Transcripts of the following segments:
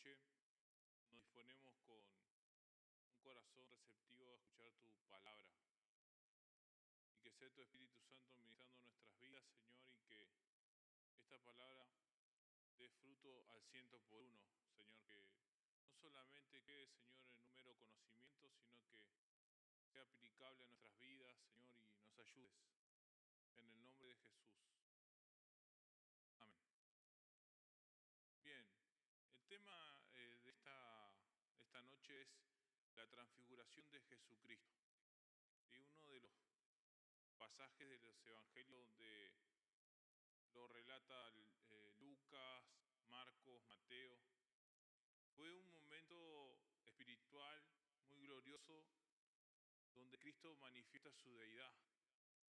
noche nos disponemos con un corazón receptivo a escuchar tu palabra. Y que sea tu Espíritu Santo ministrando nuestras vidas, Señor, y que esta palabra dé fruto al 100 por 1, Señor, que no solamente quede, Señor, en un mero conocimiento, sino que sea aplicable a nuestras vidas, Señor, y nos ayudes. En el nombre de Jesús. Amén. Bien, el tema de esta noche es la transfiguración de Jesucristo. Y uno de los pasajes de los evangelios donde lo relata Lucas, Marcos, Mateo. Fue un momento espiritual muy glorioso donde Cristo manifiesta su deidad,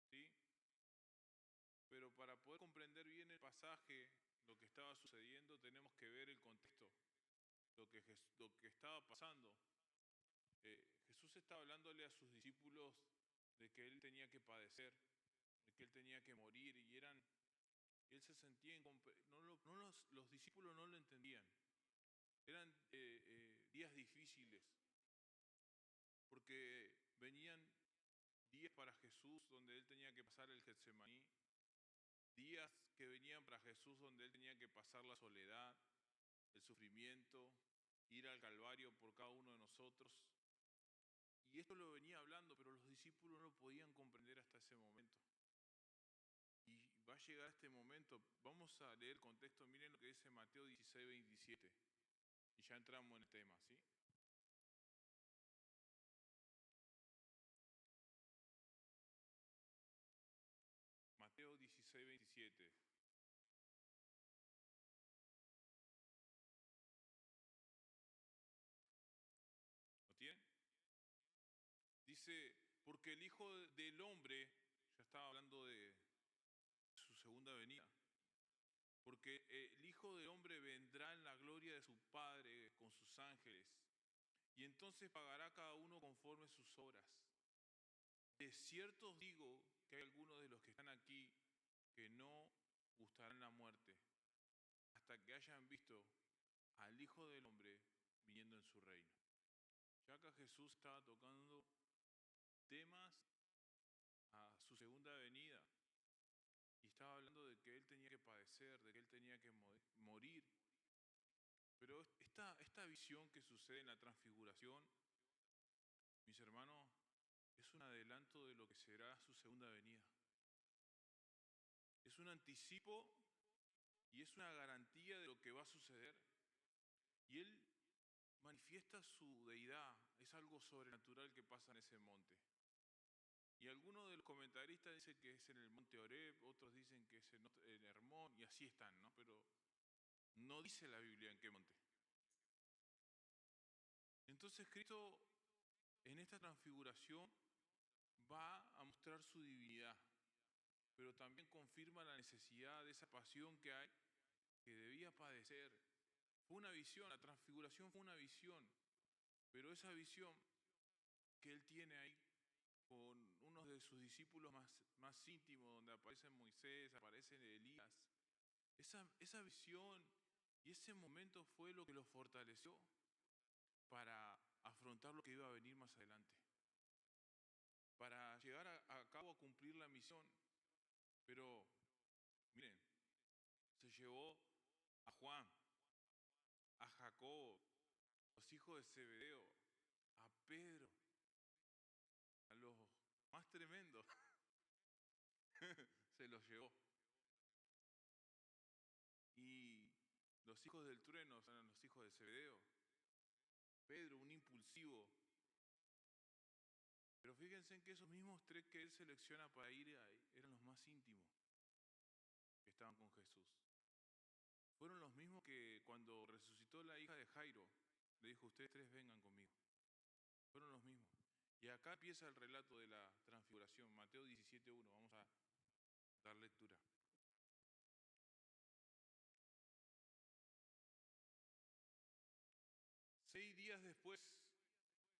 ¿sí? Pero para poder comprender bien el pasaje, lo que estaba sucediendo, tenemos que ver el contexto, lo que estaba pasando. Jesús estaba hablándole a sus discípulos de que Él tenía que padecer, de que Él tenía que morir, y Él se sentía los discípulos no lo entendían. Eran días difíciles, porque venían días para Jesús donde Él tenía que pasar el Getsemaní, días que venían para Jesús donde Él tenía que pasar la soledad, el sufrimiento, ir al Calvario por cada uno de nosotros. Y esto lo venía hablando, pero los discípulos no lo podían comprender hasta ese momento. Y va a llegar este momento. Vamos a leer el contexto. Miren lo que dice Mateo 16, 27. Y ya entramos en el tema, ¿sí? Mateo 16, 27. ¿Lo tienen? Dice, porque el Hijo del Hombre, ya estaba hablando de su segunda venida, porque el Hijo del Hombre vendrá en la gloria de su Padre con sus ángeles, y entonces pagará cada uno conforme sus obras. De cierto os digo que hay algunos de los que están aquí que no gustarán la muerte hasta que hayan visto al Hijo del Hombre viniendo en su reino. Ya acá Jesús estaba tocando temas a su segunda venida y estaba hablando de que Él tenía que padecer, de que Él tenía que morir. Pero esta visión que sucede en la transfiguración, mis hermanos, es un adelanto de lo que será su segunda venida. Es un anticipo y es una garantía de lo que va a suceder. Y Él manifiesta su deidad, es algo sobrenatural que pasa en ese monte. Y algunos de los comentaristas dicen que es en el monte Horeb, otros dicen que es en Hermón, y así están, ¿no? Pero no dice la Biblia en qué monte. Entonces Cristo en esta transfiguración va a mostrar su divinidad, pero también confirma la necesidad de esa pasión que hay, que debía padecer. Fue una visión, la transfiguración fue una visión, pero esa visión que Él tiene ahí con uno de sus discípulos más íntimos, donde aparece Moisés, aparece Elías, esa visión y ese momento fue lo que los fortaleció para afrontar lo que iba a venir más adelante, para llegar a cabo a cumplir la misión. Pero miren, se llevó a Juan, a Jacob, los hijos de Zebedeo, a Pedro, a los más tremendos, se los llevó. Y los hijos del trueno eran los hijos de Zebedeo. Pedro, un impulsivo. Pero fíjense en que esos mismos tres que él selecciona para ir ahí eran los más íntimos que estaban con Jesús. Fueron los mismos que cuando resucitó la hija de Jairo, le dijo, ustedes tres vengan conmigo. Fueron los mismos. Y acá empieza el relato de la transfiguración, Mateo 17:1. Vamos a dar lectura. Seis días después,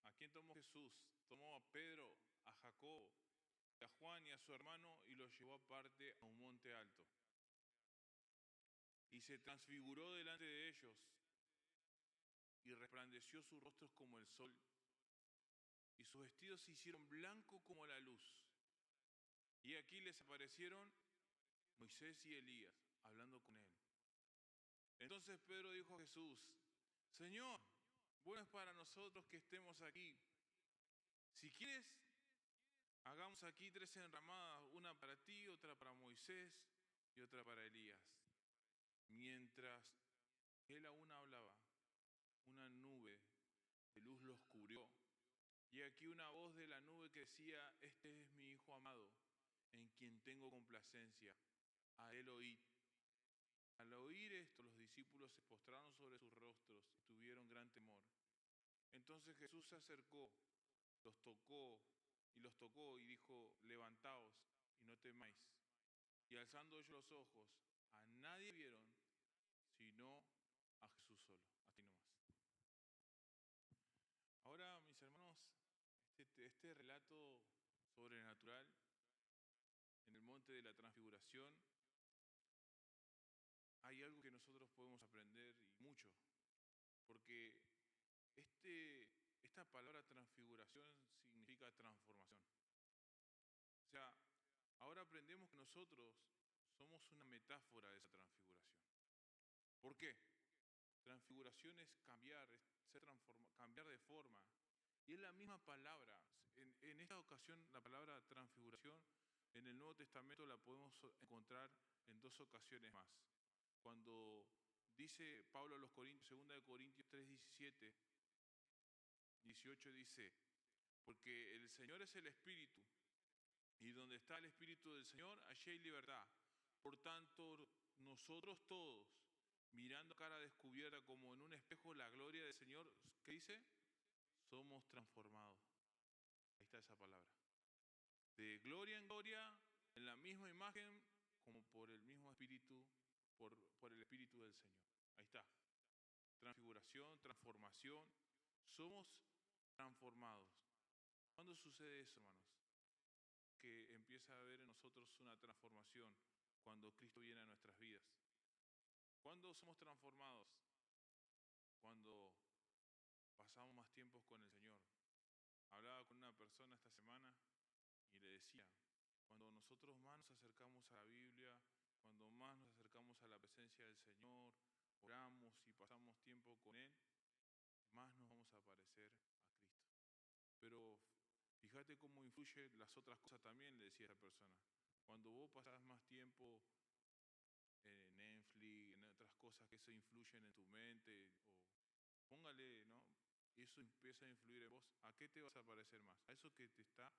¿a quién tomó Jesús? Tomó a Pedro, a Jacobo, a Juan y a su hermano y los llevó aparte a un monte alto. Y se transfiguró delante de ellos. y resplandeció sus rostros como el sol, y sus vestidos se hicieron blancos como la luz. Y aquí les aparecieron Moisés y Elías, hablando con él. Entonces Pedro dijo a Jesús: Señor, bueno es para nosotros que estemos aquí. Si quieres, hagamos aquí 3 enramadas, una para ti, otra para Moisés y otra para Elías. Mientras él aún hablaba, una nube de luz los cubrió. Y aquí una voz de la nube que decía: Este es mi Hijo amado, en quien tengo complacencia. A él oíd. Al oír esto, los discípulos se postraron sobre sus rostros y tuvieron gran temor. Entonces Jesús se acercó, los tocó y dijo: Levantaos y no temáis. Y alzando ellos los ojos, a nadie vieron sino a Jesús solo. Así nomás. Ahora, mis hermanos, este relato sobrenatural en el monte de la transfiguración, hay algo que nosotros podemos aprender y mucho, porque esta palabra transfiguración significa transformación. O sea, ahora aprendemos que nosotros somos una metáfora de esa transfiguración. ¿Por qué? Transfiguración es cambiar, cambiar de forma. Y es la misma palabra. En esta ocasión, la palabra transfiguración en el Nuevo Testamento la podemos encontrar en 2 ocasiones más. Cuando dice Pablo a los Corintios, 2 de Corintios 3, 17, 18 dice: porque el Señor es el Espíritu, y donde está el Espíritu del Señor, allí hay libertad. Por tanto, nosotros todos, mirando a cara descubierta como en un espejo la gloria del Señor, ¿qué dice? Somos transformados. Ahí está esa palabra. De gloria en gloria, en la misma imagen, como por el mismo Espíritu, por el Espíritu del Señor. Ahí está. Transfiguración, transformación. Somos transformados. ¿Cuándo sucede eso, hermanos? Que empieza a haber en nosotros una transformación cuando Cristo viene a nuestras vidas. ¿Cuándo somos transformados? Cuando pasamos más tiempos con el Señor. Hablaba con una persona esta semana y le decía: cuando nosotros más nos acercamos a la Biblia, cuando más nos acercamos a la presencia del Señor, oramos y pasamos tiempo con Él, más nos vamos a parecer a Cristo. Pero fíjate cómo influyen las otras cosas también, le decía a esa persona. Cuando vos pasás más tiempo en Netflix, en otras cosas que eso influyen en tu mente, o póngale, ¿no? Eso empieza a influir en vos. ¿A qué te vas a parecer más? A eso que te está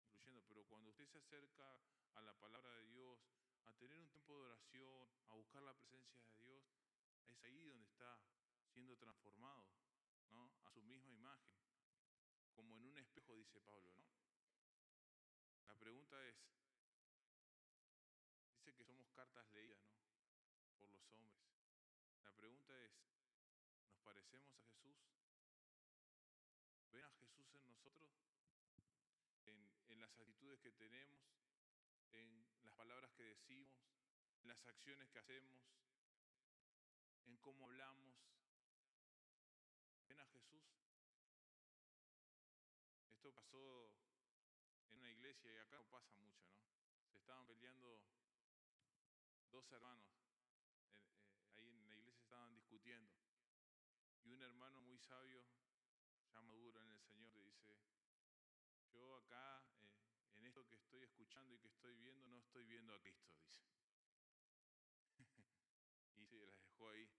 influyendo. Pero cuando usted se acerca a la palabra de Dios, a tener un tiempo de oración, a buscar la presencia de Dios, es ahí donde está siendo transformado, ¿no? A su misma imagen, como en un espejo, dice Pablo, ¿no? La pregunta es, dice que somos cartas leídas, ¿no? Por los hombres. La pregunta es, ¿nos parecemos a Jesús? ¿Ven a Jesús en nosotros? En las actitudes que tenemos, en las palabras que decimos, en las acciones que hacemos, en cómo hablamos. ¿Ven a Jesús? Esto pasó en una iglesia y acá no pasa mucho, ¿no? Se estaban peleando 2 hermanos, ahí en la iglesia estaban discutiendo. Y un hermano muy sabio, ya maduro en el Señor, le dice: yo acá, en esto que estoy escuchando y que estoy viendo, no estoy viendo a Cristo, dice. Y se las dejó ahí.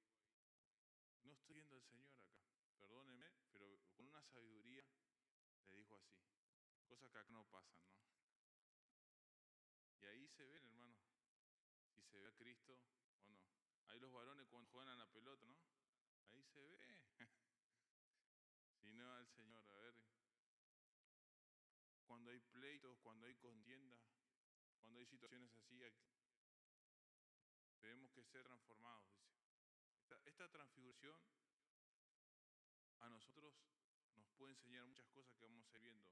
No estoy viendo al Señor acá, perdóneme, pero con una sabiduría le dijo así. Cosas que acá no pasan, ¿no? Y ahí se ven, hermano, si se ve a Cristo o no. Ahí los varones cuando juegan a la pelota, ¿no? Ahí se ve. Si no al Señor, a ver. Cuando hay pleitos, cuando hay contienda, cuando hay situaciones así, tenemos que ser transformados, dice. Esta transfiguración a nosotros nos puede enseñar muchas cosas que vamos a ir viendo,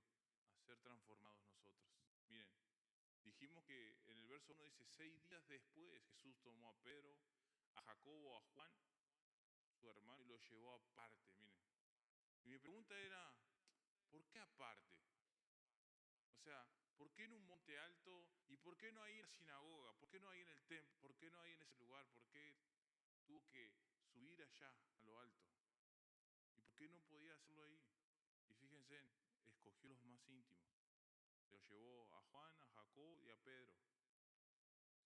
a ser transformados nosotros. Miren, dijimos que en el verso 1 dice: 6 días después Jesús tomó a Pedro, a Jacobo, a Juan su hermano y lo llevó aparte, miren. Y mi pregunta era, ¿por qué aparte? O sea, ¿por qué en un monte alto? ¿Y por qué no ahí en la sinagoga? ¿Por qué no ahí en el templo? ¿Por qué no ahí en ese lugar? ¿Por qué tuvo que subir allá, a lo alto? ¿Y por qué no podía hacerlo ahí? Y fíjense, escogió los más íntimos. Se los llevó a Juan, a Jacob y a Pedro.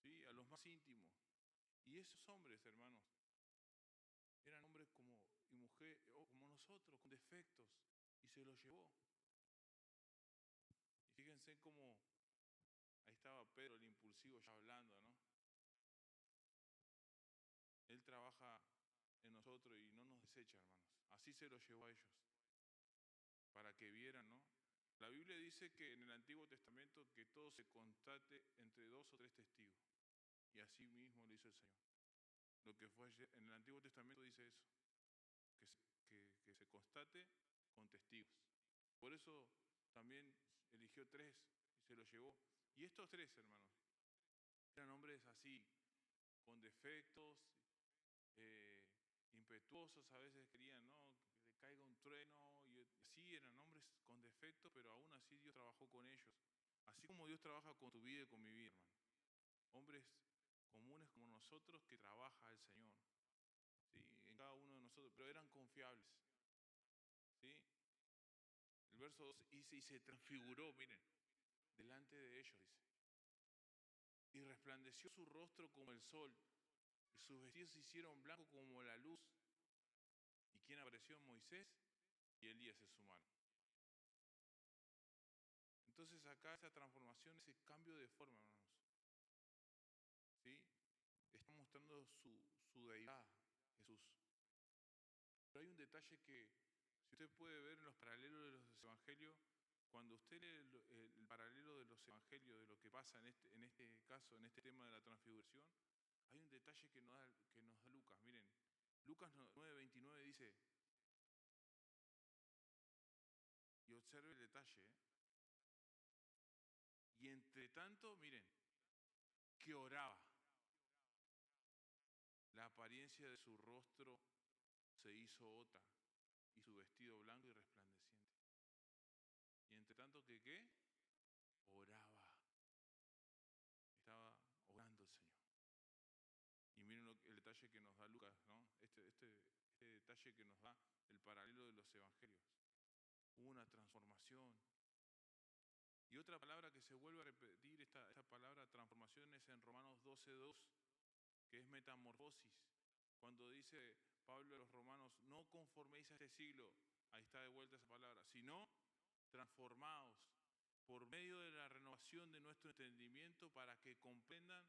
¿Sí? A los más íntimos. Y esos hombres, hermanos, eran hombres como y mujeres, como nosotros, con defectos. Y se los llevó. Y fíjense cómo ahí estaba Pedro, el impulsivo, ya hablando, ¿no? Él trabaja en nosotros y no nos desecha, hermanos. Así se los llevó a ellos, para que vieran, ¿no? La Biblia dice que en el Antiguo Testamento que todo se constate entre 2 o 3 testigos. Y así mismo lo hizo el Señor. Lo que fue ayer, en el Antiguo Testamento dice eso, que se constate con testigos. Por eso también eligió 3 y se los llevó. Y estos 3, hermanos, eran hombres así, con defectos, eh, impetuosos, a veces querían, ¿no?, que le caiga un trueno, y así eran hombres con defectos, pero aún así Dios trabajó con ellos. Así como Dios trabaja con tu vida y con mi vida, hermano. Hombres comunes como nosotros que trabaja el Señor, ¿sí?, en cada uno de nosotros, pero eran confiables, ¿sí? El verso 2 dice, y se transfiguró, miren, delante de ellos, dice, y resplandeció su rostro como el sol, y sus vestidos se hicieron blancos como la luz. ¿Y quién apareció? Moisés y Elías es humano. Entonces acá esa transformación, ese cambio de forma, hermanos, ¿sí?, está mostrando su deidad, Jesús. Pero hay un detalle que, si usted puede ver en los paralelos de los evangelios, cuando usted lee el paralelo de los evangelios, de lo que pasa en este caso, en este tema de la transfiguración, hay un detalle que nos da Lucas. Miren, Lucas 9:29 dice, y observe el detalle, y entre tanto, miren, que oraba, la apariencia de su rostro se hizo otra, y su vestido blanco y resplandeciente. Y entre tanto que, ¿qué? Oraba. Estaba orando el Señor. Y miren el detalle que nos da Lucas, ¿no? Este detalle que nos da el paralelo de los evangelios. Hubo una transformación. Y otra palabra que se vuelve a repetir, esta palabra transformación, es en Romanos 12:2, que es metamorfosis. Cuando dice Pablo a los romanos, no conforméis a este siglo, ahí está de vuelta esa palabra, sino transformaos por medio de la renovación de nuestro entendimiento para que comprendan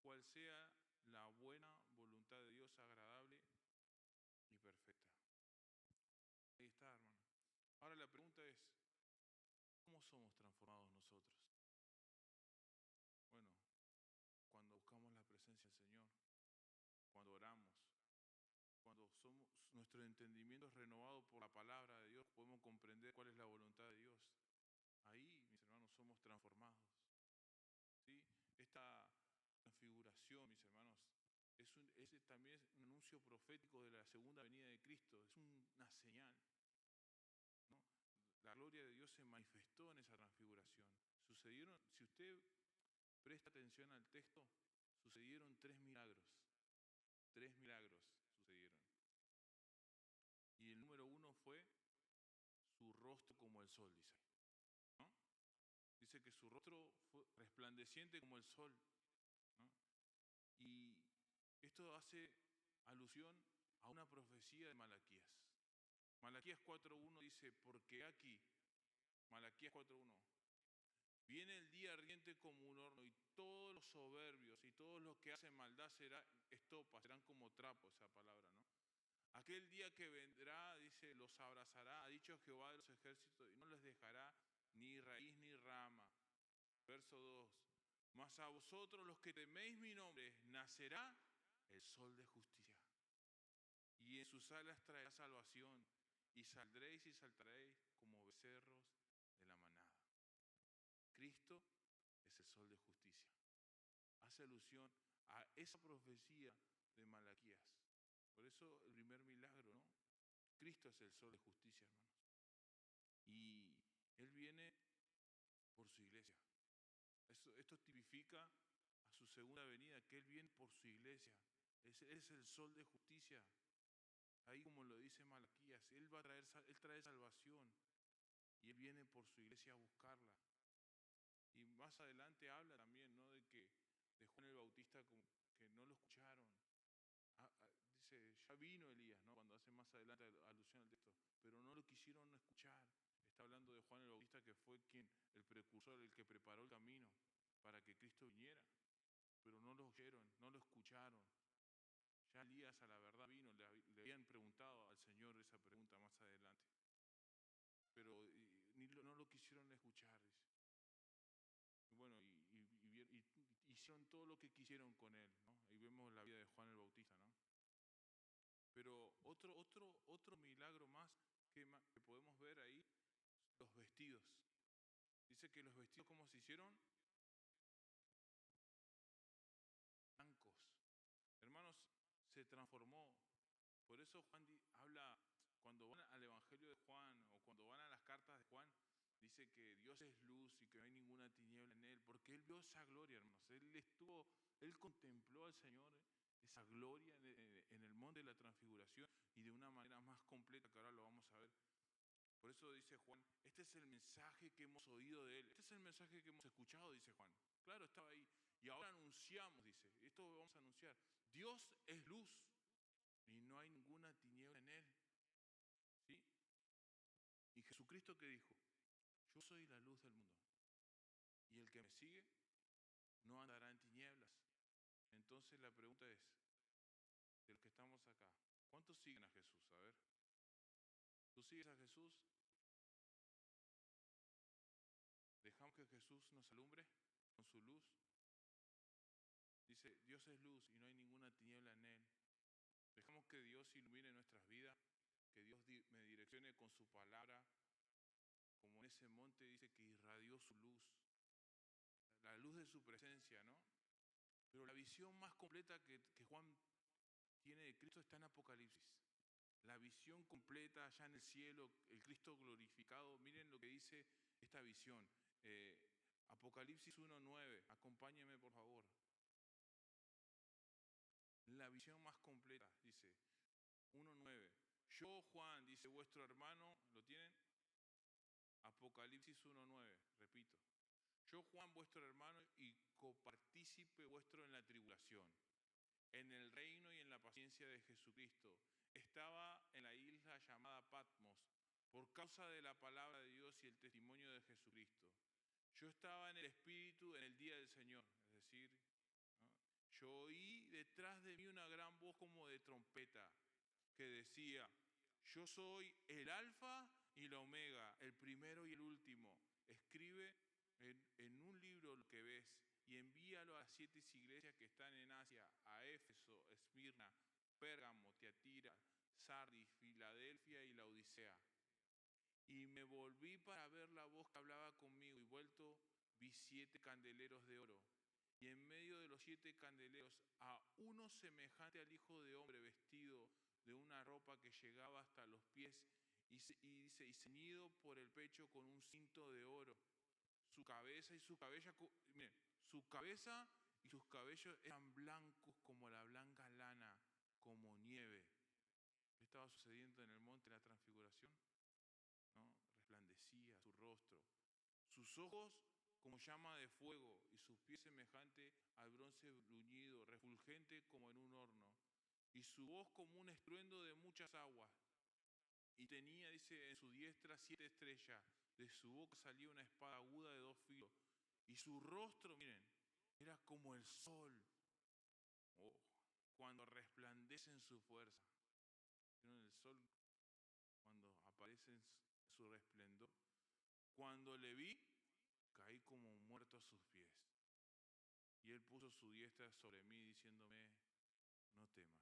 cuál sea la buena voluntad de Dios, agradable y perfecta. Ahí está, hermano. Ahora la pregunta es, ¿cómo somos transformados nosotros? Bueno, cuando buscamos la presencia del Señor, cuando oramos, cuando nuestro entendimiento es renovado por la palabra de Dios, podemos comprender cuál es la voluntad de Dios. Ahí, mis hermanos, somos transformados, ¿sí? Esta transfiguración, mis hermanos, también es un anuncio profético de la segunda venida de Cristo, es una señal, ¿no? La gloria de Dios se manifestó en esa transfiguración. Sucedieron, si usted presta atención al texto, sucedieron 3 milagros. 3 milagros sucedieron. Y el número 1 fue su rostro como el sol, dice, ¿no? Dice que su rostro fue resplandeciente como el sol, ¿no? Y esto hace alusión a una profecía de Malaquías. Malaquías 4:1 dice, porque aquí, Malaquías 4:1, viene el día ardiente como un horno y todos los soberbios y todos los que hacen maldad serán como trapo, esa palabra, ¿no? Aquel día que vendrá, dice, los abrazará, ha dicho Jehová de los ejércitos, y no les dejará ni raíz ni rama. Verso 2, mas a vosotros los que teméis mi nombre, nacerá el sol de justicia. Y en sus alas traerá salvación, y saldréis y saltaréis como becerros de la manada. Cristo es el sol de justicia. Hace alusión a esa profecía de Malaquías. Por eso el primer milagro, ¿no? Cristo es el sol de justicia, hermanos. Y Él viene por su iglesia. Esto tipifica a su segunda venida, que Él viene por su iglesia. Es el sol de justicia. Ahí como lo dice Malaquías, Él trae salvación y Él viene por su iglesia a buscarla. Y más adelante habla también, ¿no? De Juan el Bautista que no lo escucharon. Dice, ya vino Elías, ¿no? Cuando hace más adelante alusión al texto, pero no lo quisieron escuchar. Está hablando de Juan el Bautista, que fue el precursor, el que preparó el camino para que Cristo viniera, pero no lo oyeron, no lo escucharon. Ya Elías a la verdad vino, le habían preguntado al Señor esa pregunta más adelante, pero no lo quisieron escuchar, dice. Y bueno, y hicieron todo lo que quisieron con él, ¿no? Ahí vemos la vida de Juan el Bautista, ¿no? Pero otro milagro más que podemos ver ahí, los vestidos. Dice que los vestidos, ¿cómo se hicieron? Blancos. Hermanos, se transformó. Por eso Juan habla, cuando van al Evangelio de Juan o cuando van a las cartas de Juan, dice que Dios es luz y que no hay ninguna tiniebla en él, porque él vio esa gloria, hermanos. Él contempló al Señor, esa gloria en el monte de la transfiguración y de una manera más completa que ahora lo vamos a ver. Por eso dice Juan, este es el mensaje que hemos oído de él, este es el mensaje que hemos escuchado, dice Juan. Claro, estaba ahí. Y ahora anunciamos, dice, esto vamos a anunciar. Dios es luz y no hay ninguna tiniebla en él. ¿Sí? Y Jesucristo que dijo, yo soy la luz del mundo. Y el que me sigue no andará en tinieblas. Entonces la pregunta es, de los que estamos acá, ¿cuántos siguen a Jesús? A ver, ¿tú sigues a Jesús? ¿Dejamos que Jesús nos alumbre con su luz? Dice, Dios es luz y no hay ninguna tiniebla en él. Dejamos que Dios ilumine nuestras vidas, que Dios me direccione con su palabra, como en ese monte dice que irradió su luz, la luz de su presencia, ¿no? Pero la visión más completa que Juan tiene de Cristo está en Apocalipsis. La visión completa allá en el cielo, el Cristo glorificado. Miren lo que dice esta visión. Apocalipsis 1:9, acompáñenme por favor. La visión más completa, dice 1:9. Yo, Juan, dice vuestro hermano, ¿lo tienen? Apocalipsis 1:9, repito. Yo, Juan, vuestro hermano y copartícipe vuestro en la tribulación, en el reino y en la paciencia de Jesucristo. Estaba en la isla llamada Patmos por causa de la palabra de Dios y el testimonio de Jesucristo. Yo estaba en el Espíritu en el día del Señor, es decir, ¿no? Yo oí detrás de mí una gran voz como de trompeta que decía, yo soy el Alfa y la Omega, el primero y el último. Escribe en un libro lo que ves y envíalo a las 7 iglesias que están en Asia, a Éfeso, Esmirna, Pérgamo, Tiatira, Sardis, Filadelfia y Laodicea. Y me volví para ver la voz que hablaba conmigo y vuelto vi 7 candeleros de oro. Y en medio de los 7 candeleros a uno semejante al Hijo de Hombre vestido de una ropa que llegaba hasta los pies y ceñido por el pecho con un cinto de oro. Su cabeza y sus cabellos eran blancos como la blanca lana, como nieve. ¿Qué estaba sucediendo en el monte de la transfiguración? ¿No? Resplandecía su rostro. Sus ojos como llama de fuego y sus pies semejante al bronce bruñido, refulgente como en un horno. Y su voz como un estruendo de muchas aguas. Y tenía, dice, en su diestra 7 estrellas. De su boca salía una espada aguda de 2 filos. Y su rostro, miren, era como el sol. Oh, cuando resplandece en su fuerza. ¿Vieron el sol cuando aparece en su resplendor? Cuando le vi, caí como muerto a sus pies. Y él puso su diestra sobre mí diciéndome, no temas.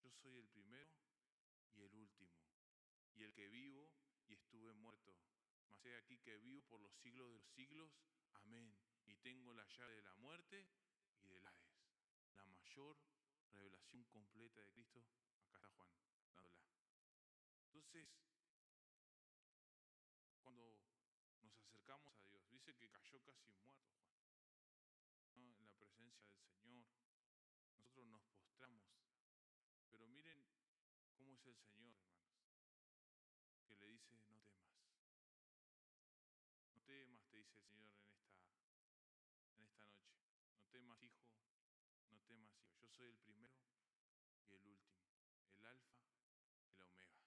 Yo soy el primero y el último, y el que vivo y estuve muerto. Mas he aquí que vivo por los siglos de los siglos. Amén. Y tengo la llave de la muerte y del Hades. La mayor revelación completa de Cristo, acá está Juan dándola. Entonces, cuando nos acercamos a Dios, dice que cayó casi muerto Juan, ¿no? En la presencia del Señor. Nosotros nos postramos, pero miren cómo es el Señor, hermanos, que le dice, no temas. No temas, te dice el Señor en esta noche. No temas, hijo, no temas, hijo. Yo soy el primero y el último, el alfa y la omega.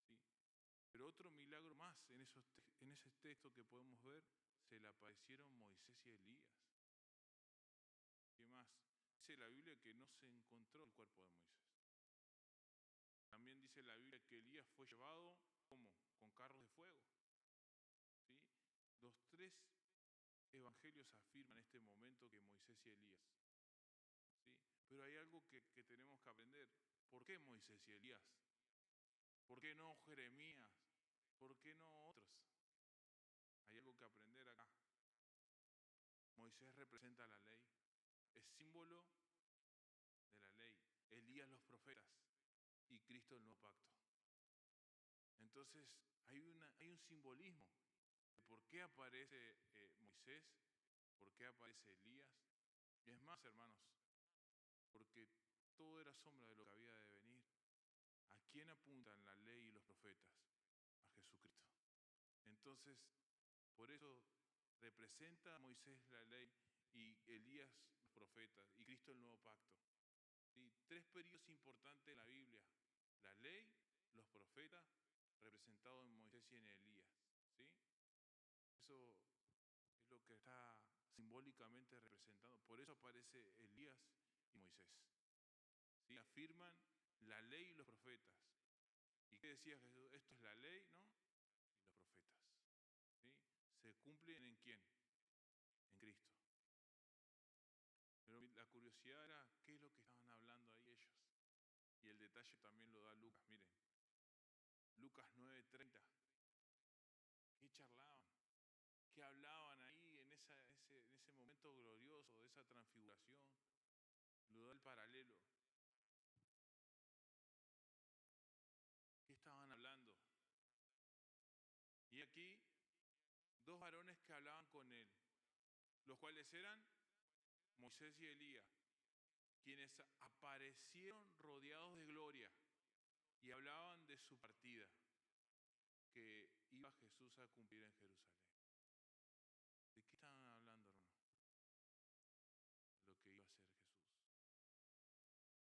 ¿Sí? Pero otro milagro más en ese texto que podemos ver, se le aparecieron Moisés y Elías. ¿Qué más? Dice la Biblia que no se encontró el cuerpo de Moisés. También dice la Biblia que Elías fue llevado, ¿cómo? Con carros de fuego. ¿Sí? Los tres evangelios afirman en este momento que Moisés y Elías. ¿Sí? Pero hay algo que tenemos que aprender. ¿Por qué Moisés y Elías? ¿Por qué no Jeremías? ¿Por qué no otros? Hay algo que aprender acá. Moisés representa la ley, es símbolo de la ley. Elías los profetas y Cristo el nuevo pacto. Entonces hay un simbolismo de por qué aparece Moisés, por qué aparece Elías. Y es más, hermanos, porque todo era sombra de lo que había de venir. ¿A quién apuntan la ley y los profetas? A Jesucristo. Entonces, por eso representa a Moisés la ley y Elías los profetas y Cristo el nuevo pacto. ¿Sí? Tres periodos importantes en la Biblia: la ley, los profetas, representados en Moisés y en Elías. ¿Sí? Eso es lo que está simbólicamente representado. Por eso aparece Elías y Moisés. ¿Sí? Afirman la ley y los profetas. ¿Y qué decía Jesús? Esto es la ley, ¿no? Y los profetas. ¿Sí? ¿Se cumplen en quién? En Cristo. Pero la curiosidad era qué es lo que estaban hablando ahí ellos. Y el detalle también lo da Lucas, miren. Lucas 9:30. ¿Qué charlaban? ¿Qué hablaban ahí en ese momento glorioso de esa transfiguración? Lo da el paralelo. ¿Qué estaban hablando? Y aquí, dos varones que hablaban con él, los cuales eran Moisés y Elías, quienes aparecieron rodeados de gloria y hablaban de su partida, que iba Jesús a cumplir en Jerusalén. ¿De qué estaban hablando, hermano? De lo que iba a hacer Jesús.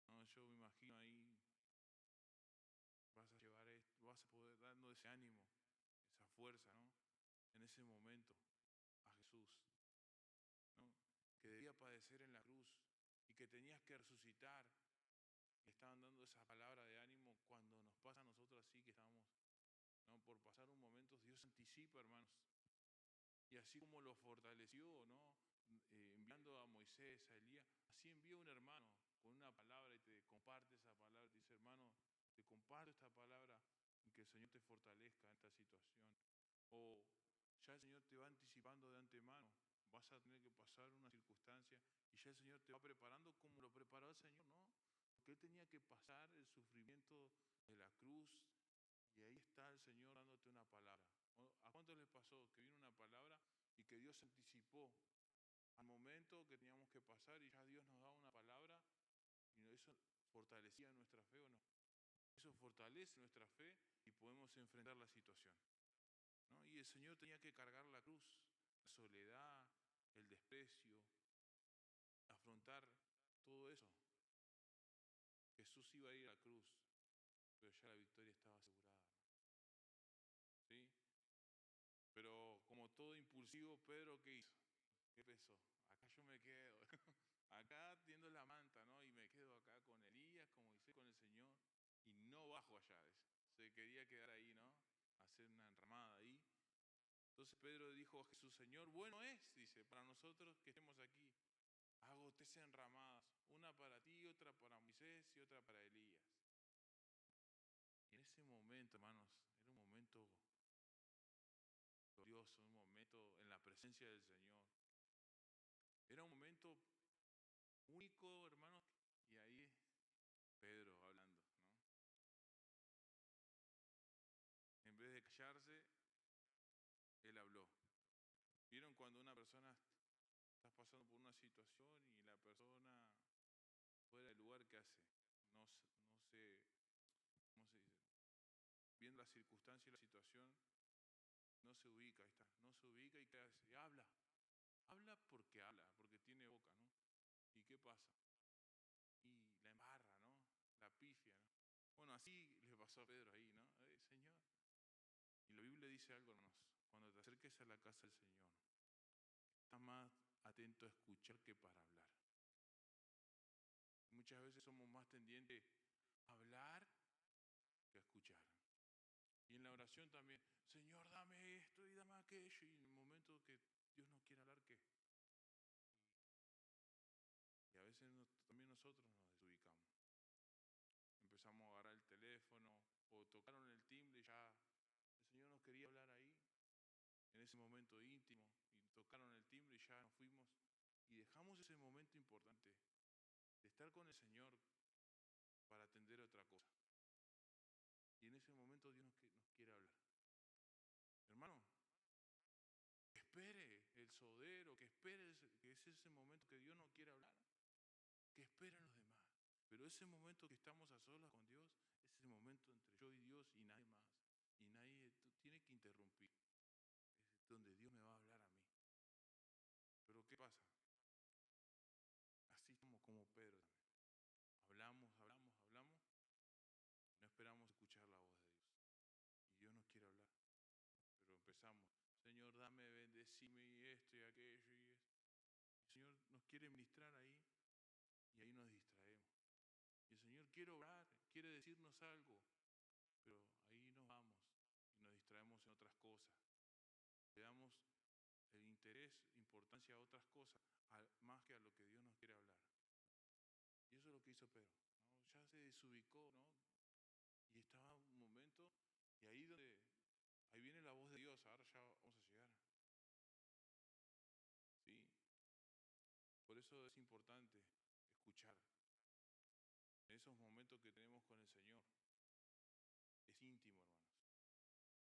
No, yo me imagino ahí, vas a poder dando ese ánimo, esa fuerza, ¿no? En ese momento a Jesús, ¿no? Que debía padecer en la cruz y que tenías que resucitar. Y estaban dando esa palabra de ánimo cuando nos pasa a nosotros así, que estamos, ¿no?, por pasar un momento. Dios anticipa, hermanos. Y así como lo fortaleció, ¿no?, enviando a Moisés, a Elías, así envía un hermano con una palabra y te comparte esa palabra. Te dice, hermano, te comparto esta palabra y que el Señor te fortalezca en esta situación. O ya el Señor te va anticipando de antemano. Vas a tener que pasar una circunstancia y ya el Señor te va preparando como lo preparó el Señor, ¿no? Porque Él tenía que pasar el sufrimiento de la cruz y ahí está el Señor dándote una palabra. ¿A cuántos les pasó que vino una palabra y que Dios anticipó al momento que teníamos que pasar y ya Dios nos daba una palabra y eso fortalecía nuestra fe o no? Eso fortalece nuestra fe y podemos enfrentar la situación, ¿no? Y el Señor tenía que cargar la cruz, la soledad, el desprecio, afrontar todo eso. Jesús iba a ir a la cruz, pero ya la victoria estaba asegurada, ¿no? ¿Sí? Pero como todo impulsivo, Pedro, ¿qué hizo? ¿Qué pensó? Acá yo me quedo, acá tiendo la manta, ¿no? Y me quedo acá con Elías, como hice con el Señor, y no bajo allá. Se quería quedar ahí, ¿no? Hacer una enramada ahí. Entonces Pedro dijo a Jesús, Señor, bueno es, dice, para nosotros que estemos aquí. Hago tres enramadas, una para ti, otra para Moisés y otra para Elías. Y en ese momento, hermanos, era un momento glorioso, un momento en la presencia del Señor. Era un momento único, hermanos, y pasando por una situación y la persona fuera del lugar que hace, no sé, ¿cómo se dice? Viendo la circunstancia y la situación, no se ubica, ahí está, no se ubica y queda así, habla porque tiene boca, ¿no? ¿Y qué pasa? Y la embarra, ¿no? La pifia, ¿no? Bueno, así le pasó a Pedro ahí, ¿no? Señor. Y la Biblia dice algo, hermanos, cuando te acerques a la casa del Señor, está más atento a escuchar que para hablar. Muchas veces somos más tendientes a hablar que a escuchar. Y en la oración también, Señor, dame esto y dame aquello. Y en el momento que Dios nos quiere hablar, ¿qué? Y a veces también nosotros nos desubicamos. Empezamos a agarrar el teléfono o tocaron el timbre y ya el Señor nos quería hablar ahí, en ese momento íntimo, y tocaron el timbre y ya nos fuimos. Y dejamos ese momento importante de estar con el Señor para atender otra cosa. Y en ese momento Dios nos quiere hablar. Hermano, que espere el sodero, que espere que es ese momento que Dios nos quiere hablar, que esperen los demás. Pero ese momento que estamos a solas con Dios, es el momento entre yo y Dios y nadie más. Y nadie tiene que interrumpir. Es donde Dios me va a hablar a mí. Pero ¿qué pasa? Así como Pedro también. Hablamos. Y no esperamos escuchar la voz de Dios. Y Dios nos quiere hablar. Pero empezamos, Señor, dame, bendecime y esto y aquello y esto. El Señor nos quiere ministrar ahí y ahí nos distraemos. Y el Señor quiere orar, quiere decirnos algo, pero ahí nos vamos y nos distraemos en otras cosas. Le damos el interés, importancia a otras cosas, más que a lo que Dios nos quiere hablar. Y eso es lo que hizo Pedro, ¿no? Ya se desubicó, ¿no? Y estaba un momento, y ahí viene la voz de Dios, ahora ya vamos a llegar. ¿Sí? Por eso es importante escuchar. En esos momentos que tenemos con el Señor, es íntimo, hermanos.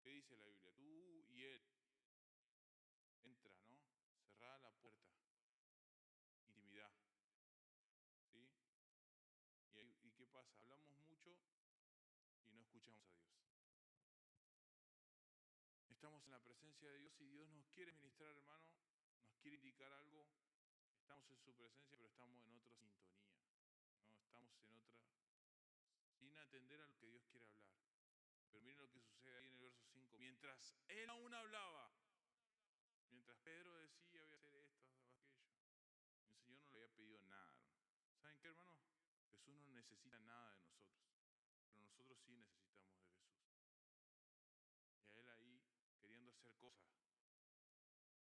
¿Qué dice la Biblia? Tú y Él, entra, ¿no? Cerrada la puerta, intimidad. ¿Sí? ¿Y qué pasa? Hablamos mucho y no escuchamos a Dios. Estamos en la presencia de Dios y Dios nos quiere ministrar, hermano, nos quiere indicar algo. Estamos en su presencia, pero estamos en otra sintonía, ¿no? Estamos en otra, sin atender a lo que Dios quiere hablar. Pero miren lo que sucede ahí en el verso 5. Mientras él aún hablaba, mientras Pedro decía, voy a hacer esto, aquello, el Señor no le había pedido nada. ¿Saben qué, hermano? Jesús no necesita nada de nosotros, pero nosotros sí necesitamos de Jesús. Y a Él ahí queriendo hacer cosas.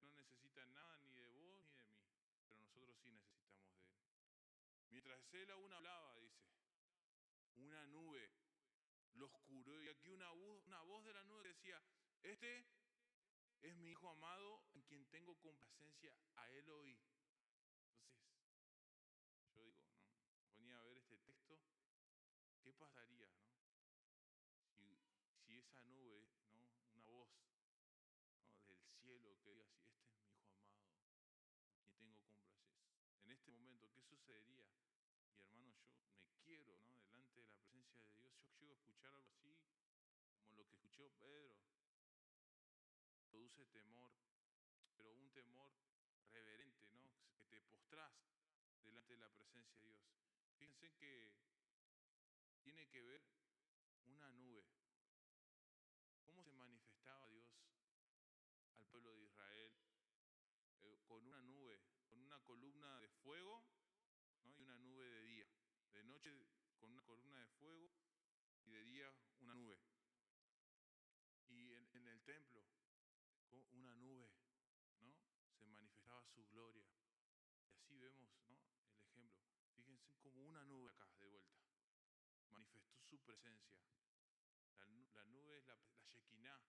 No necesita nada ni de vos ni de mí, pero nosotros sí necesitamos de Él. Mientras Él aún hablaba, dice, una nube lo oscuró y aquí una voz de la nube decía, este es mi Hijo amado en quien tengo complacencia, a Él oí. Entonces, yo digo, ¿no? Ponía a ver este texto, ¿qué pasaría, no? Si esa nube, ¿no? Una voz, ¿no? Del cielo que diga así, este es mi Hijo amado, en quien tengo complacencia. En este momento, ¿qué sucedería? Y hermano, yo me quiero, ¿no? Delante de la presencia de Dios, yo llego a escuchar algo así, como lo que escuchó Pedro. Produce temor, pero un temor reverente, ¿no? Que te postrás delante de la presencia de Dios. Fíjense que tiene que ver una nube. ¿Cómo se manifestaba Dios al pueblo de Israel? Con una nube, con una columna de fuego, ¿no? Y una nube de día. De noche con una columna de fuego y de día una nube. Y en el templo, con una nube, ¿no? Se manifestaba su gloria. Y así vemos, ¿no? El ejemplo. Fíjense como una nube acá, de vuelta. Manifestó su presencia. La nube es la Shekinah.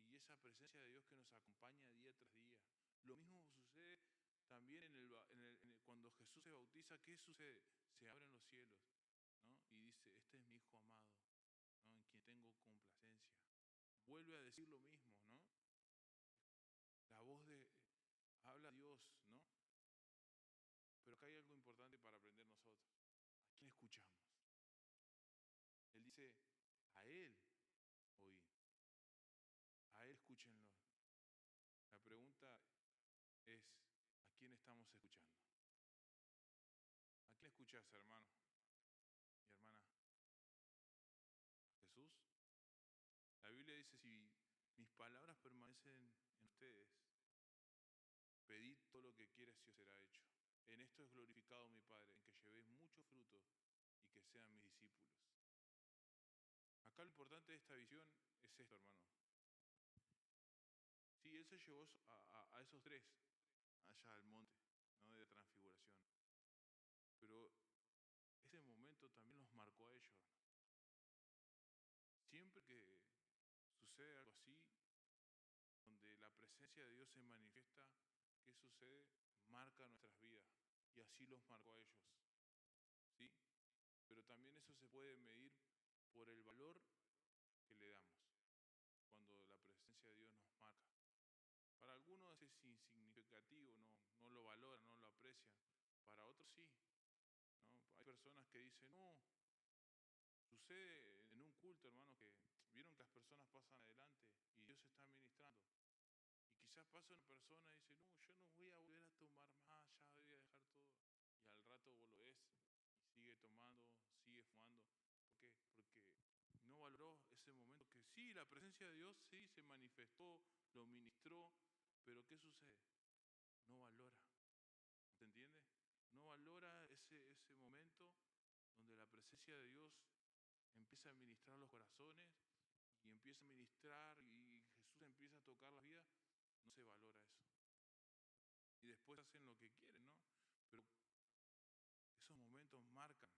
Y esa presencia de Dios que nos acompaña día tras día. Lo mismo sucede también cuando Jesús se bautiza. ¿Qué sucede? Se abren los cielos, ¿no? Y dice, este es mi Hijo amado, ¿no? En quien tengo complacencia. Vuelve a decir lo mismo, ¿no? La voz habla Dios, ¿no? escuchando? ¿A quién escuchás, hermano y hermana? ¿A Jesús? La Biblia dice, si mis palabras permanecen en ustedes, pedid todo lo que quieras y os será hecho. En esto es glorificado mi Padre, en que llevéis mucho fruto y que sean mis discípulos. Acá lo importante de esta visión es esto, hermano. Sí, Él se llevó a esos tres allá al monte, ¿no?, de transfiguración. Pero ese momento también los marcó a ellos. Siempre que sucede algo así, donde la presencia de Dios se manifiesta, ¿qué sucede? Marca nuestras vidas. Y así los marcó a ellos. ¿Sí? Pero también eso se puede medir por el valor que le damos cuando la presencia de Dios nos marca. Para algunos es insignificativo, no lo valoran, no lo aprecian. Para otros sí, ¿no? Hay personas que dicen, no, sucede en un culto, hermano, que vieron que las personas pasan adelante y Dios está ministrando. Y quizás pasa una persona y dice, no, yo no voy a volver a tomar más, ya voy a dejar todo. Y al rato vos lo ves y sigue tomando, sigue fumando. ¿Por qué? Porque no valoró ese momento que sí, la presencia de Dios sí se manifestó, lo ministró, pero ¿qué sucede? No valora. ¿Se entiende? No valora ese momento donde la presencia de Dios empieza a ministrar los corazones y empieza a ministrar y Jesús empieza a tocar la vida. No se valora eso. Y después hacen lo que quieren, ¿no? Pero esos momentos marcan,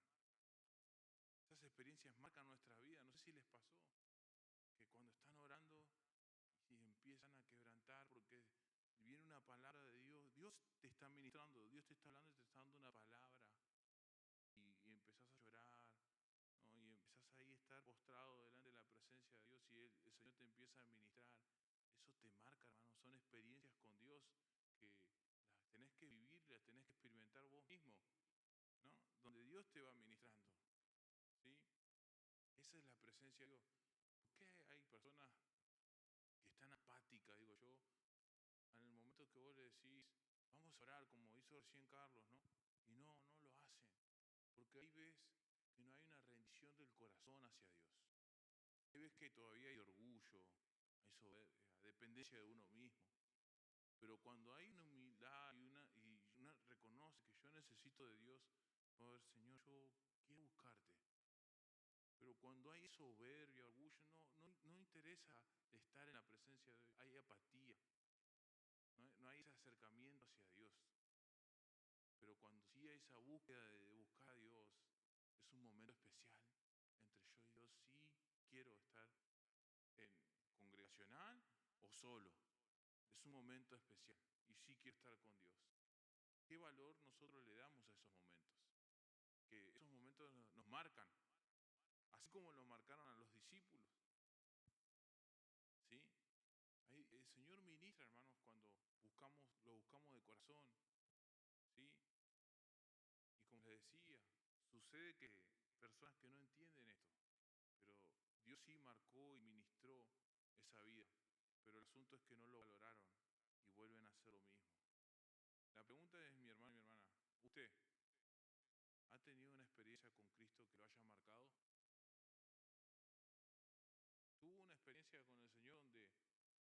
esas experiencias marcan nuestra vida. No sé si les pasó que cuando están orando y empiezan a quebrantar porque viene una palabra de Dios, Dios te está ministrando, Dios te está hablando y te está dando una palabra y empezás a llorar, ¿no? Y empezás ahí a estar postrado delante de la presencia de Dios y el Señor te empieza a ministrar. Eso te marca, hermano. Son experiencias con Dios que las tenés que vivir, las tenés que experimentar vos mismo, ¿no? Donde Dios te va ministrando, ¿sí? Esa es la presencia de Dios. ¿Por qué hay personas que están apáticas, digo yo, en el momento que vos le decís, vamos a orar como hizo recién Carlos, ¿no? Y no lo hacen. Porque ahí ves que no hay una rendición del corazón hacia Dios. Ahí ves que todavía hay orgullo, hay soberbia, dependencia de uno mismo. Pero cuando hay una humildad y una reconoce que yo necesito de Dios, a ver, Señor, yo quiero buscarte. Pero cuando hay soberbia, orgullo, no interesa estar en la presencia de Dios, hay apatía, no hay ese acercamiento hacia Dios. Pero cuando sí hay esa búsqueda de buscar a Dios, es un momento especial entre yo y Dios. Sí quiero estar en congregacional o solo. Es un momento especial y sí quiero estar con Dios. ¿Qué valor nosotros le damos a esos momentos? Que esos momentos nos marcan, así como los marcaron a los discípulos. ¿Sí? Ahí el Señor ministra, hermanos, cuando lo buscamos de corazón. ¿Sí? Y como les decía, sucede que personas que no entienden esto, pero Dios sí marcó y ministró esa vida. Pero el asunto es que no lo valoraron y vuelven a hacer lo mismo. La pregunta es, mi hermano y mi hermana, ¿usted ha tenido una experiencia con Cristo que lo haya marcado? ¿Tuvo una experiencia con el Señor donde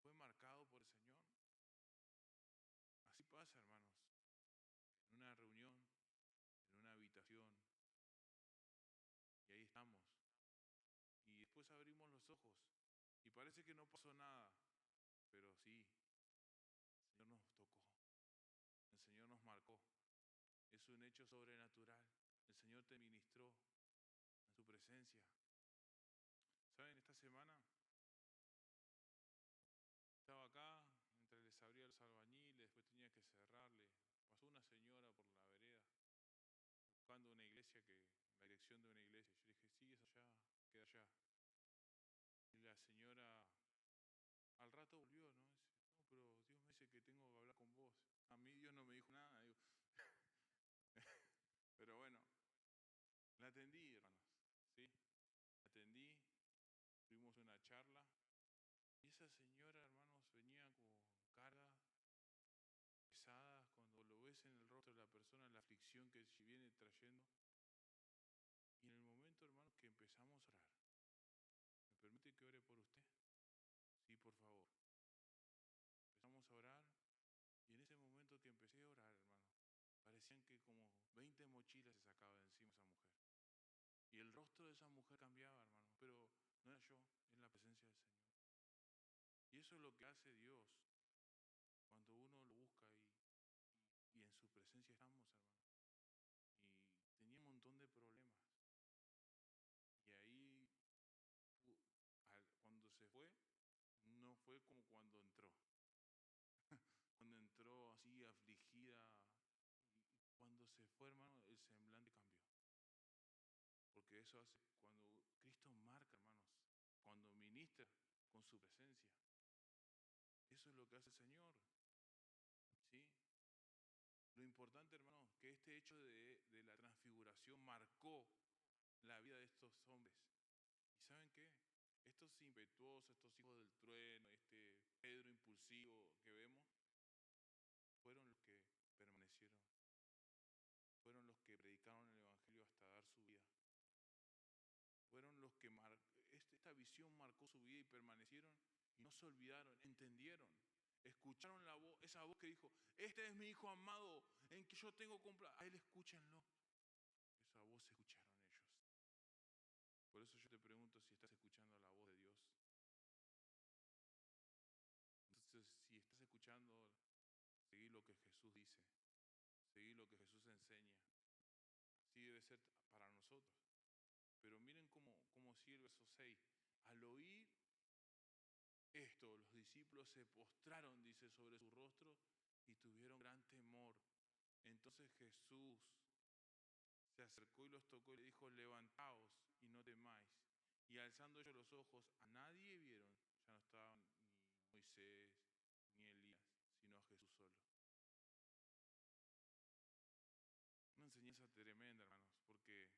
fue marcado por el Señor? Así pasa, hermanos, en una reunión, en una habitación, y ahí estamos. Y después abrimos los ojos y parece que no pasó nada, pero sí, el Señor nos tocó, el Señor nos marcó. Es un hecho sobrenatural. El Señor te ministró en su presencia. ¿Saben? Esta semana estaba acá, mientras les abría los albañiles, después tenía que cerrarle. Pasó una señora por la vereda buscando una iglesia, la dirección de una iglesia. Yo le dije, sí, es allá, queda allá. Y la señora al rato volvió, ¿no? Dice, no, pero Dios me dice que tengo que hablar con vos. A mí Dios no me dijo nada. Digo. Pero bueno, la atendí, hermanos, ¿sí? La atendí, tuvimos una charla. Y esa señora, hermanos, venía con cargas pesadas. Cuando lo ves en el rostro rostro de la persona, la aflicción que viene trayendo. Y en el momento, hermanos, que empezamos a orar, ¿me permite que ore por usted? Sí, por favor. Empezamos a orar y en ese momento que empecé a orar, hermano, parecían que como 20 mochilas se sacaba de encima esa mujer. Y el rostro de esa mujer cambiaba, hermano, pero no era yo, en la presencia del Señor. Y eso es lo que hace Dios cuando uno lo busca y en su presencia estamos, hermano. Y tenía un montón de problemas. Y ahí, cuando se fue, no fue como cuando entró. Cuando entró así afligida, y cuando se fue, hermano, el semblante cambió. Porque eso hace, cuando Cristo marca, hermanos, cuando ministra con su presencia, eso es lo que hace el Señor, ¿sí? Lo importante, hermano, que este hecho de la transfiguración marcó la vida de estos hombres. ¿Y saben qué? Estos impetuosos, estos hijos del trueno, este Pedro impulsivo que vemos, fueron los que permanecieron. Fueron los que predicaron el Evangelio hasta dar su vida. Fueron los que esta visión marcó su vida y permanecieron y no se olvidaron, entendieron. Escucharon la voz, esa voz que dijo, este es mi hijo amado en que yo tengo compra. A él escúchenlo. Esa voz escucharon ellos. Por eso yo te pregunto si estás escuchando la voz de Dios. Entonces, si estás escuchando, seguí lo que Jesús dice. Seguí lo que Jesús enseña. Así debe ser para nosotros. Pero miren cómo sigue el verso 6. Al oír esto, los discípulos se postraron, dice, sobre su rostro y tuvieron gran temor. Entonces Jesús se acercó y los tocó y le dijo, levantaos y no temáis. Y alzando ellos los ojos, a nadie vieron, ya no estaban ni Moisés ni Elías, sino a Jesús solo. Una enseñanza tremenda, hermanos, porque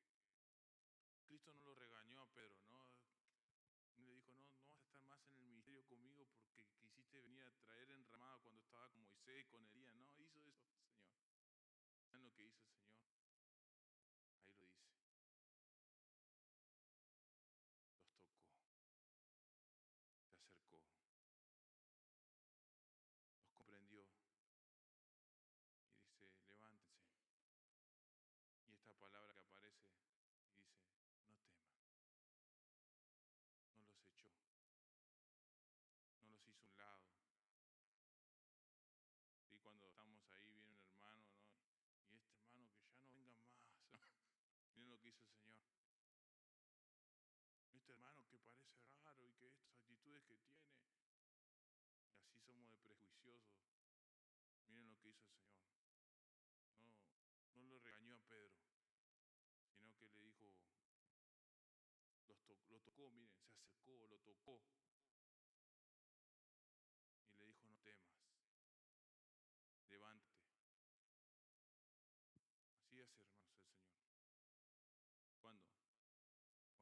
Cristo no lo regañó a Pedro, ¿no? Le dijo, no vas a estar más en el ministerio conmigo porque quisiste venir a traer enramada cuando estaba con Moisés y con Elías. No, hizo eso, Señor. ¿Saben lo que hizo el Señor? Ahí lo dice. Los tocó, se acercó, los comprendió y dice, levántense. Y esta palabra que aparece y dice, no teman. No los echó, no los hizo a un lado. Y cuando estamos ahí viene un hermano, ¿no? Y este hermano que ya no venga más. Miren lo que hizo el Señor. Este hermano que parece raro y que estas actitudes que tiene. Y así somos de prejuiciosos. Miren lo que hizo el Señor. No lo regañó a Pedro, sino que le dijo, lo tocó, miren, se acercó, lo tocó. Y le dijo, no temas, levántate. Así hace, hermanos, el Señor. ¿Cuándo?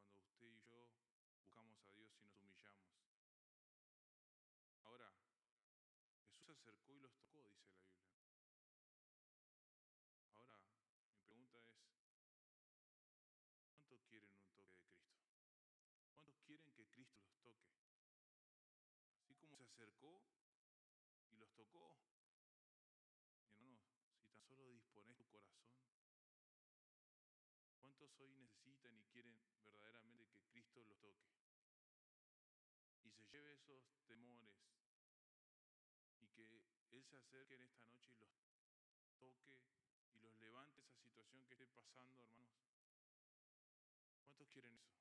Cuando usted y yo buscamos a Dios y nos humillamos. Ahora, Jesús se acercó y los tocó, dice la Biblia. Ahora, mi pregunta es, ¿cuántos quieren un toque de Cristo? ¿Cuántos quieren que Cristo los toque? Así como se acercó y los tocó. Hermanos, si tan solo dispones tu corazón, ¿cuántos hoy necesitan y quieren verdaderamente que Cristo los toque? Y se lleve esos temores y que Él se acerque en esta noche y los toque y los levante esa situación que esté pasando, hermanos. ¿Cuántos quieren eso?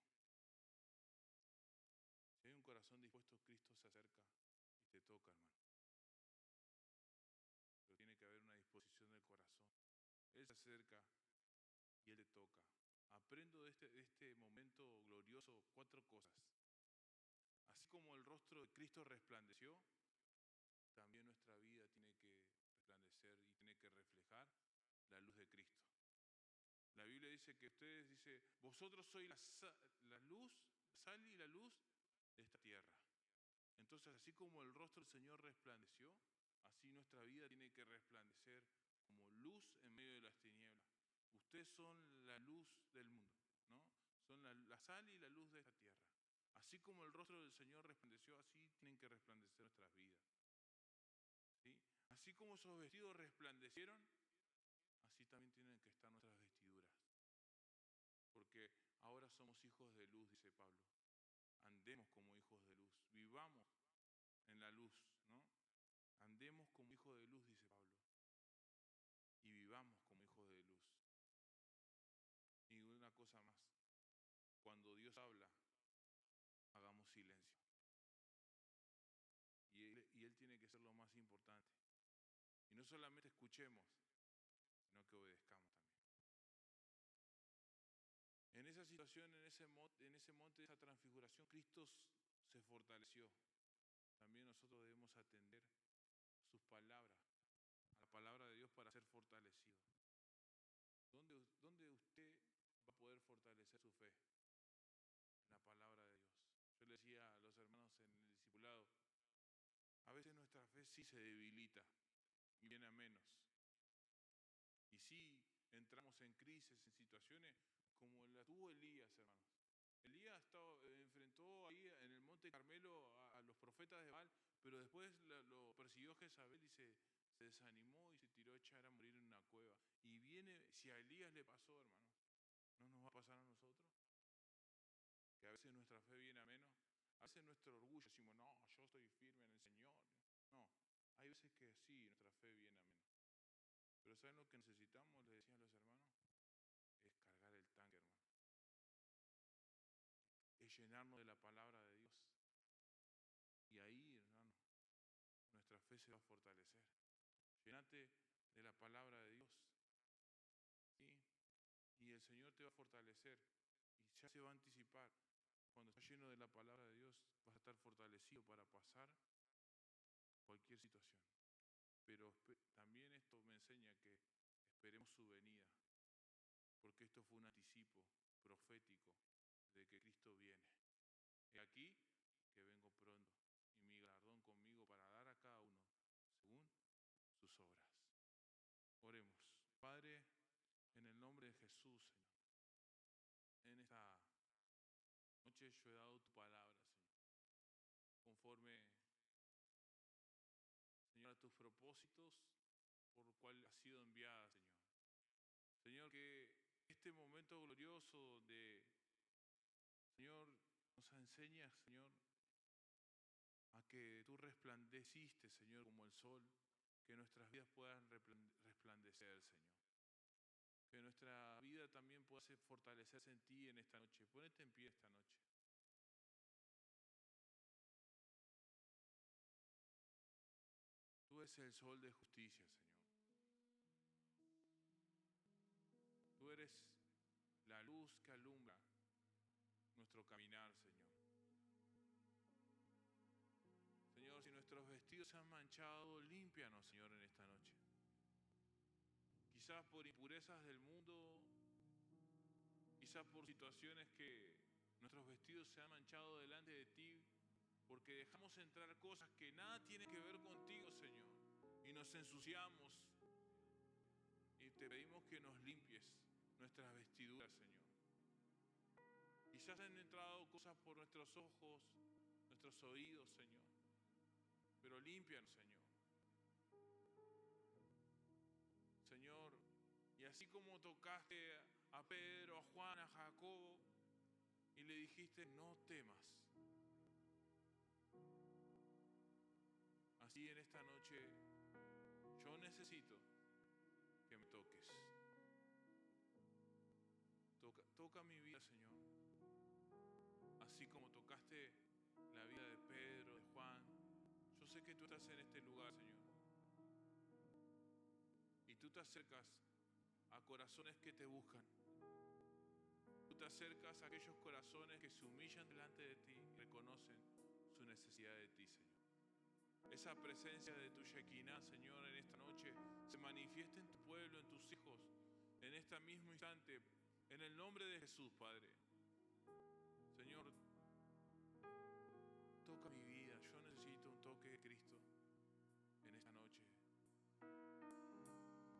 Si hay un corazón dispuesto, Cristo se acerca y te toca, hermano. Pero tiene que haber una disposición del corazón. Él se acerca y Él te toca. Aprendo de este momento glorioso 4 cosas. Así como el rostro de Cristo resplandeció, también nuestra vida tiene que resplandecer y tiene que reflejar la luz de Cristo. La Biblia dice que ustedes, dice, vosotros sois la luz, sal y la luz de esta tierra. Entonces, así como el rostro del Señor resplandeció, así nuestra vida tiene que resplandecer como luz en medio ustedes son la luz del mundo, ¿no? Son la sal y la luz de esta tierra. Así como el rostro del Señor resplandeció, así tienen que resplandecer nuestras vidas, ¿sí? Así como esos vestidos resplandecieron, así también tienen que estar nuestras vestiduras. Porque ahora somos hijos de luz, dice Pablo. Andemos como hijos de luz, vivamos en la luz, ¿no? Andemos como hijos de luz, dice Pablo, y vivamos como hijos de luz. Y una cosa más, cuando Dios habla, hagamos silencio. Y Él tiene que ser lo más importante. Y no solamente escuchemos, sino que obedezcamos también. En esa situación, en ese monte de esa transfiguración, Cristo se fortaleció. También nosotros debemos atender sus palabras, a la palabra de Dios para ser fortalecido. ¿Dónde usted va a poder fortalecer su fe? En la palabra de Dios. Yo le decía a los hermanos en el discipulado, a veces nuestra fe sí se debilita y viene a menos. Y sí entramos en crisis, en situaciones como la tuvo Elías, hermanos. Elías enfrentó ahí en el monte Carmelo a los profetas de Baal, pero después lo persiguió Jezabel y se desanimó y se tiró a echar a morir en una cueva. Y viene, si a Elías le pasó, hermano, ¿no nos va a pasar a nosotros? Que a veces nuestra fe viene a menos. A veces nuestro orgullo, decimos, no, yo estoy firme en el Señor. No, hay veces que sí, nuestra fe viene a menos. Pero ¿saben lo que necesitamos? Le decían los hermanos, es cargar el tanque, hermano. Es llenarnos de la palabra de Dios. Y ahí, hermano, nuestra fe se va a fortalecer. Llénate de la palabra de Dios, ¿sí? Y el Señor te va a fortalecer y ya se va a anticipar. Cuando estás lleno de la palabra de Dios, vas a estar fortalecido para pasar cualquier situación. Pero también esto me enseña que esperemos su venida, porque esto fue un anticipo profético de que Cristo viene. He aquí que vengo pronto y mi galardón conmigo para dar a cada uno según sus obras. Oremos. Padre, en el nombre de Jesús, Señor, en esta noche yo he dado tu palabra, Señor, conforme, Señor, a tus propósitos por lo cual ha sido enviada, Señor. Señor, que este momento glorioso donde, Señor, nos enseñas, Señor, a que tú resplandeciste, Señor, como el sol, que nuestras vidas puedan resplandecer, Señor. Que nuestra vida también pueda fortalecerse en ti en esta noche. Ponete en pie esta noche. Tú eres el sol de justicia, Señor. Tú eres la luz que alumbra nuestro caminar, Señor. Señor, si nuestros vestidos se han manchado, límpianos, Señor, en esta noche. Quizás por impurezas del mundo, quizás por situaciones que nuestros vestidos se han manchado delante de ti, porque dejamos entrar cosas que nada tienen que ver contigo, Señor, y nos ensuciamos. Y te pedimos que nos limpies nuestras vestiduras, Señor. Quizás han entrado cosas por nuestros ojos, nuestros oídos, Señor, pero límpianos, Señor. Señor, y así como tocaste a Pedro, a Juan, a Jacobo, y le dijiste, no temas. Así en esta noche, yo necesito que me toques. Toca mi vida, Señor. Así como tocaste la vida de Pedro, de Juan. Yo sé que tú estás en este lugar, Señor. Y tú te acercas a corazones que te buscan. Tú te acercas a aquellos corazones que se humillan delante de ti y reconocen su necesidad de ti, Señor. Esa presencia de tu Shekinah, Señor, en esta noche se manifiesta en tu pueblo, en tus hijos, en este mismo instante, en el nombre de Jesús, Padre. Señor, toca mi vida. Yo necesito un toque de Cristo en esta noche.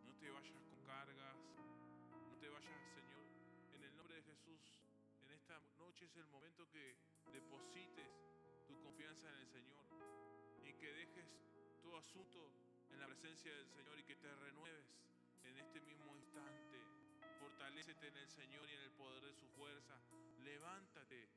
No te vayas con cargas, no te vayas vayas, Señor, en el nombre de Jesús. En esta noche es el momento que deposites tu confianza en el Señor y que dejes todo asunto en la presencia del Señor y que te renueves en este mismo instante. Fortalécete en el Señor y en el poder de su fuerza. Levántate